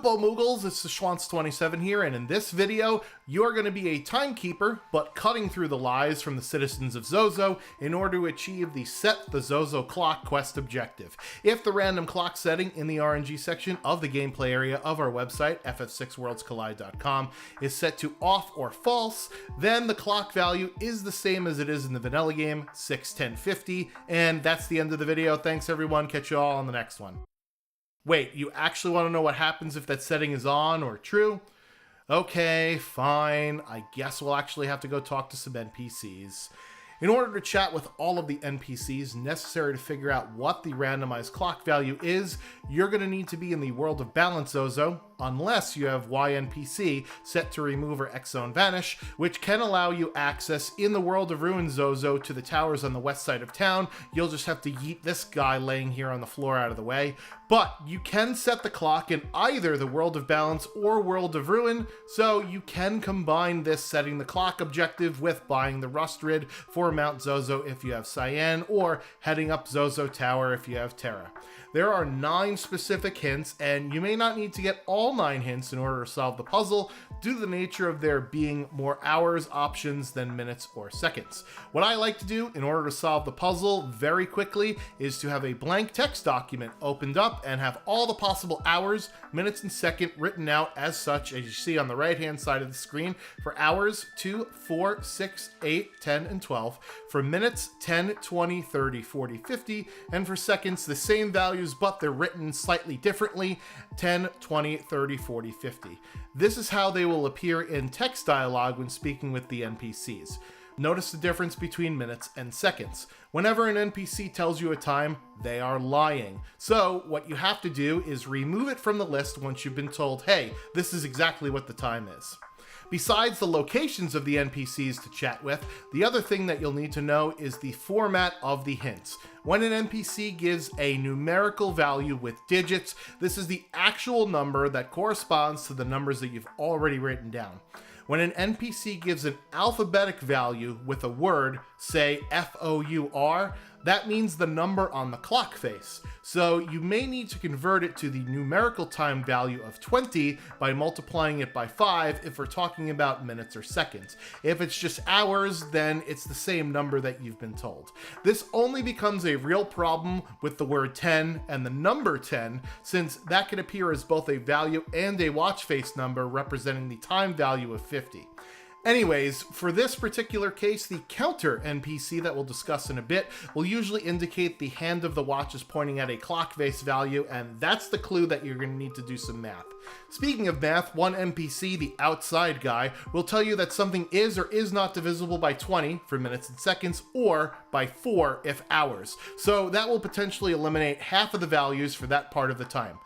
Supo Moogles, it's the Schwantz27 here, and in this video, you're going to be a timekeeper, but cutting through the lies from the citizens of Zozo in order to achieve the Set the Zozo Clock quest objective. If the random clock setting in the RNG section of the gameplay area of our website, ff6worldscollide.com, is set to off or false, then the clock value is the same as it is in the vanilla game, 6:10:50, and that's the end of the video. Thanks everyone, catch you all on the next one. Wait, you actually want to know what happens if that setting is on or true? Okay, fine. I guess we'll actually have to go talk to some NPCs. In order to chat with all of the NPCs necessary to figure out what the randomized clock value is, you're going to need to be in the World of Balance Zozo, unless you have YNPC set to remove or X-Zone Vanish, which can allow you access in the World of Ruin Zozo to the towers on the west side of town. You'll just have to yeet this guy laying here on the floor out of the way. But you can set the clock in either the World of Balance or World of Ruin, so you can combine this setting the clock objective with buying the Rust Rid for Mount Zozo if you have Cyan, or heading up Zozo Tower if you have Terra. There are 9 specific hints, and you may not need to get all 9 hints in order to solve the puzzle, due to the nature of there being more hours options than minutes or seconds. What I like to do in order to solve the puzzle very quickly is to have a blank text document opened up and have all the possible hours, minutes, and second written out as such, as you see on the right hand side of the screen. For hours, 2, 4, 6, 8, 10, and 12. For minutes, 10, 20, 30, 40, 50. And for seconds, the same values, but they're written slightly differently, 10, 20, 30, 40, 50. This is how they will appear in text dialogue when speaking with the NPCs. Notice the difference between minutes and seconds. Whenever an NPC tells you a time, they are lying. So what you have to do is remove it from the list once you've been told, hey, this is exactly what the time is. Besides the locations of the NPCs to chat with, the other thing that you'll need to know is the format of the hints. When an NPC gives a numerical value with digits, this is the actual number that corresponds to the numbers that you've already written down. When an NPC gives an alphabetic value with a word, say FOUR, that means the number on the clock face. So you may need to convert it to the numerical time value of 20 by multiplying it by 5 if we're talking about minutes or seconds. If it's just hours, then it's the same number that you've been told. This only becomes a real problem with the word 10 and the number 10, since that can appear as both a value and a watch face number representing the time value of 50. Anyways, for this particular case, the counter NPC that we'll discuss in a bit will usually indicate the hand of the watch is pointing at a clock face value, and that's the clue that you're going to need to do some math. Speaking of math, one NPC, the outside guy, will tell you that something is or is not divisible by 20 for minutes and seconds, or by 4 if hours. So that will potentially eliminate half of the values for that part of the time.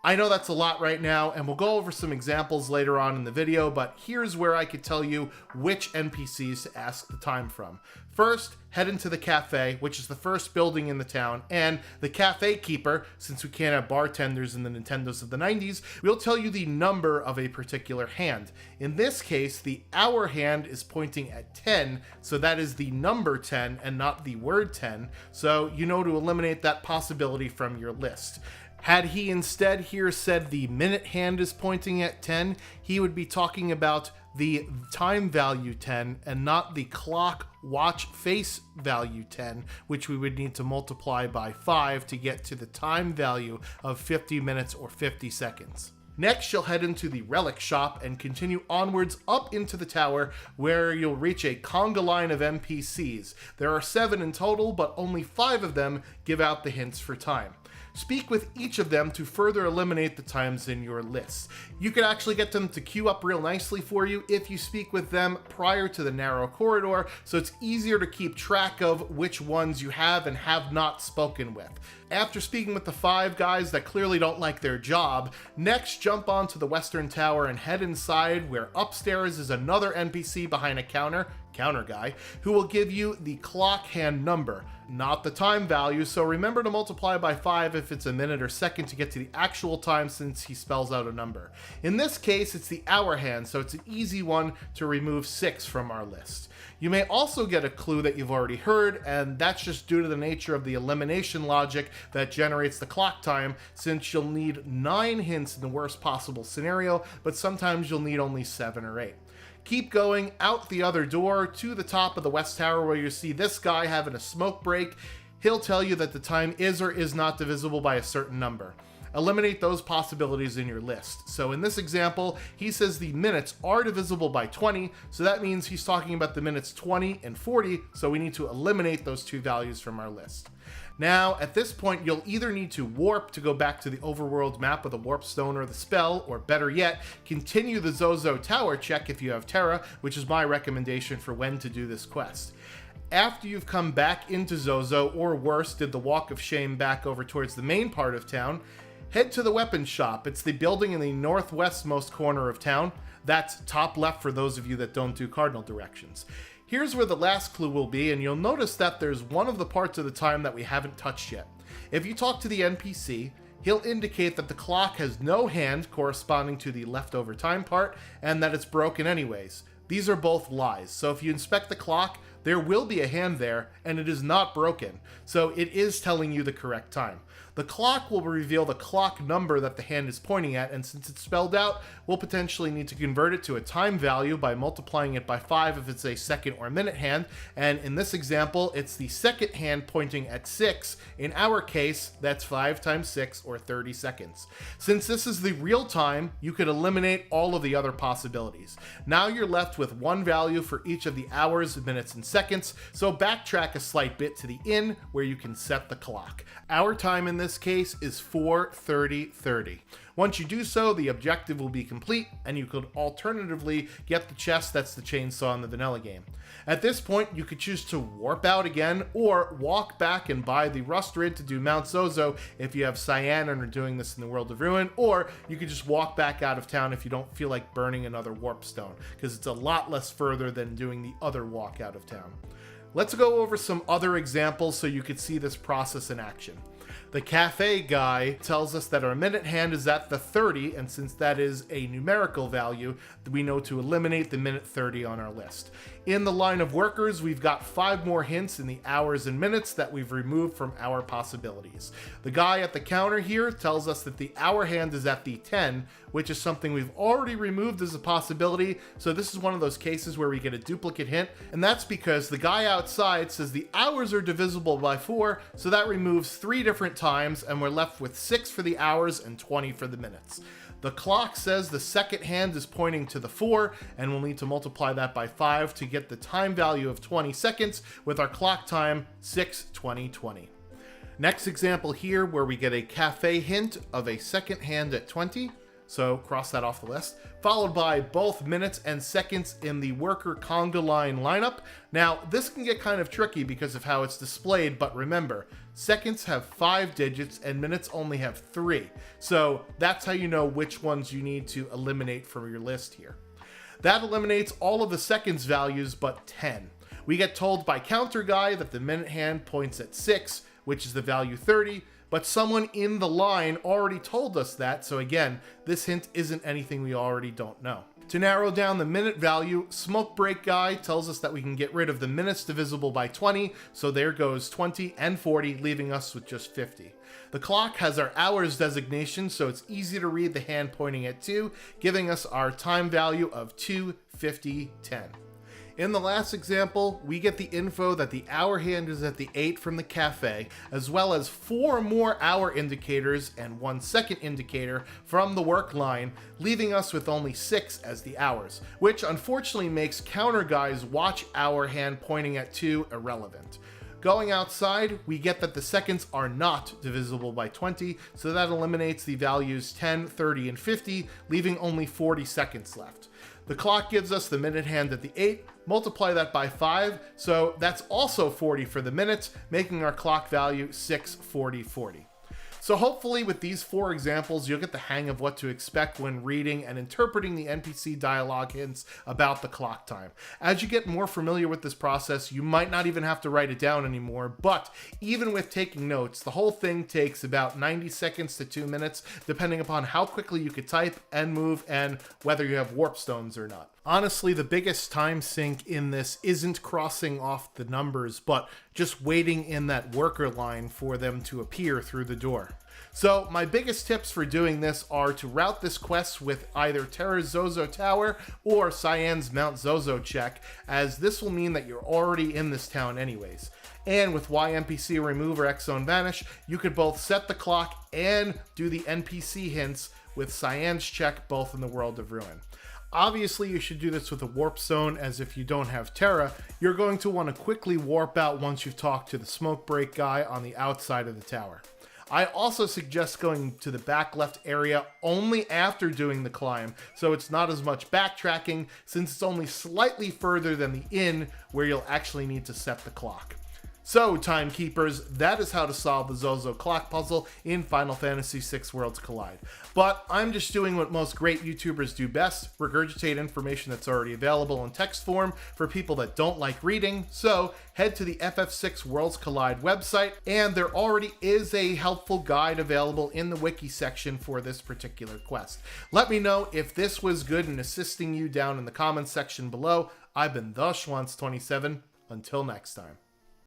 I know that's a lot right now, and we'll go over some examples later on in the video, but here's where I could tell you which NPCs to ask the time from. First, head into the cafe, which is the first building in the town, and the cafe keeper, since we can't have bartenders in the Nintendos of the 90s, will tell you the number of a particular hand. In this case, the hour hand is pointing at 10, so that is the number 10 and not the word 10, so you know to eliminate that possibility from your list. Had he instead here said the minute hand is pointing at 10, he would be talking about the time value 10 and not the clock watch face value 10, which we would need to multiply by 5 to get to the time value of 50 minutes or 50 seconds. Next, you'll head into the relic shop and continue onwards up into the tower, where you'll reach a conga line of NPCs. There are 7 in total, but only 5 of them give out the hints for time. Speak with each of them to further eliminate the times in your list. You could actually get them to queue up real nicely for you if you speak with them prior to the narrow corridor, so it's easier to keep track of which ones you have and have not spoken with. After speaking with the 5 guys that clearly don't like their job, next jump onto the western tower and head inside, where upstairs is another NPC behind a counter counter guy, who will give you the clock hand number, not the time value, so remember to multiply by 5 if it's a minute or second to get to the actual time since he spells out a number. In this case, it's the hour hand, so it's an easy one to remove 6 from our list. You may also get a clue that you've already heard, and that's just due to the nature of the elimination logic that generates the clock time, since you'll need 9 hints in the worst possible scenario, but sometimes you'll need only 7 or 8. Keep going out the other door to the top of the West Tower where you see this guy having a smoke break. He'll tell you that the time is or is not divisible by a certain number. Eliminate those possibilities in your list. So in this example, he says the minutes are divisible by 20, so that means he's talking about the minutes 20 and 40, so we need to eliminate those two values from our list. Now, at this point, you'll either need to warp to go back to the overworld map with a warp stone or the spell, or better yet, continue the Zozo tower check if you have Terra, which is my recommendation for when to do this quest. After you've come back into Zozo, or worse, did the walk of shame back over towards the main part of town, head to the weapons shop. It's the building in the northwestmost corner of town. That's top left for those of you that don't do cardinal directions. Here's where the last clue will be, and you'll notice that there's one of the parts of the time that we haven't touched yet. If you talk to the NPC, he'll indicate that the clock has no hand corresponding to the leftover time part, and that it's broken anyways. These are both lies, so if you inspect the clock, there will be a hand there, and it is not broken, so it is telling you the correct time. The clock will reveal the clock number that the hand is pointing at, and since it's spelled out, we'll potentially need to convert it to a time value by multiplying it by 5 if it's a second or minute hand, and in this example, it's the second hand pointing at 6. In our case, that's 5 times 6 or 30 seconds. Since this is the real time, you could eliminate all of the other possibilities. Now you're left with one value for each of the hours, minutes, and seconds, so backtrack a slight bit to the in where you can set the clock. Our time in this case is 4:30:30. Once you do so, the objective will be complete, and you could alternatively get the chest that's the chainsaw in the vanilla game. At this point, you could choose to warp out again, or walk back and buy the Rust Rid to do Mount Zozo if you have Cyan and are doing this in the World of Ruin, or you could just walk back out of town if you don't feel like burning another warp stone, because it's a lot less further than doing the other walk out of town. Let's go over some other examples so you could see this process in action. The cafe guy tells us that our minute hand is at the 30, and since that is a numerical value, we know to eliminate the minute 30 on our list. In the line of workers, we've got 5 more hints in the hours and minutes that we've removed from our possibilities. The guy at the counter here tells us that the hour hand is at the 10, which is something we've already removed as a possibility, so this is one of those cases where we get a duplicate hint, and that's because the guy outside says the hours are divisible by 4, so that removes 3 different times, and we're left with 6 for the hours and 20 for the minutes. The clock says the second hand is pointing to the 4, and we'll need to multiply that by 5 to get the time value of 20 seconds with our clock time 6:20:20. Next example here where we get a cafe hint of a second hand at 20. So cross that off the list, followed by both minutes and seconds in the worker conga line lineup. Now, this can get kind of tricky because of how it's displayed, but remember, seconds have 5 digits and minutes only have 3. So that's how you know which ones you need to eliminate from your list here. That eliminates all of the seconds values but 10. We get told by counter guy that the minute hand points at 6, which is the value 30, but someone in the line already told us that, so again, this hint isn't anything we already don't know. To narrow down the minute value, Smoke Break Guy tells us that we can get rid of the minutes divisible by 20, so there goes 20 and 40, leaving us with just 50. The clock has our hours designation, so it's easy to read the hand pointing at 2, giving us our time value of 2:50:10. In the last example, we get the info that the hour hand is at the 8 from the cafe, as well as 4 more hour indicators and 1 second indicator from the work line, leaving us with only 6 as the hours, which unfortunately makes counter guy's watch hour hand pointing at 2 irrelevant. Going outside, we get that the seconds are not divisible by 20, so that eliminates the values 10, 30, and 50, leaving only 40 seconds left. The clock gives us the minute hand at the 8, multiply that by 5, so that's also 40 for the minutes, making our clock value 6:40:40. So hopefully with these 4 examples, you'll get the hang of what to expect when reading and interpreting the NPC dialogue hints about the clock time. As you get more familiar with this process, you might not even have to write it down anymore, but even with taking notes, the whole thing takes about 90 seconds to 2 minutes, depending upon how quickly you could type and move and whether you have warp stones or not. Honestly, the biggest time sink in this isn't crossing off the numbers, but just waiting in that worker line for them to appear through the door. So my biggest tips for doing this are to route this quest with either Terra's Zozo Tower or Cyan's Mount Zozo check, as this will mean that you're already in this town anyways. And with Y NPC Remove or X Zone Vanish, you could both set the clock and do the NPC hints with Cyan's check both in the World of Ruin. Obviously, you should do this with a warp zone, as if you don't have Terra, you're going to want to quickly warp out once you've talked to the smoke break guy on the outside of the tower. I also suggest going to the back left area only after doing the climb, so it's not as much backtracking, since it's only slightly further than the inn where you'll actually need to set the clock. So, Timekeepers, that is how to solve the Zozo clock puzzle in Final Fantasy VI Worlds Collide. But I'm just doing what most great YouTubers do best, regurgitate information that's already available in text form for people that don't like reading, so head to the FF6 Worlds Collide website, and there already is a helpful guide available in the wiki section for this particular quest. Let me know if this was good in assisting you down in the comments section below. I've been the Schwantz27. Until next time.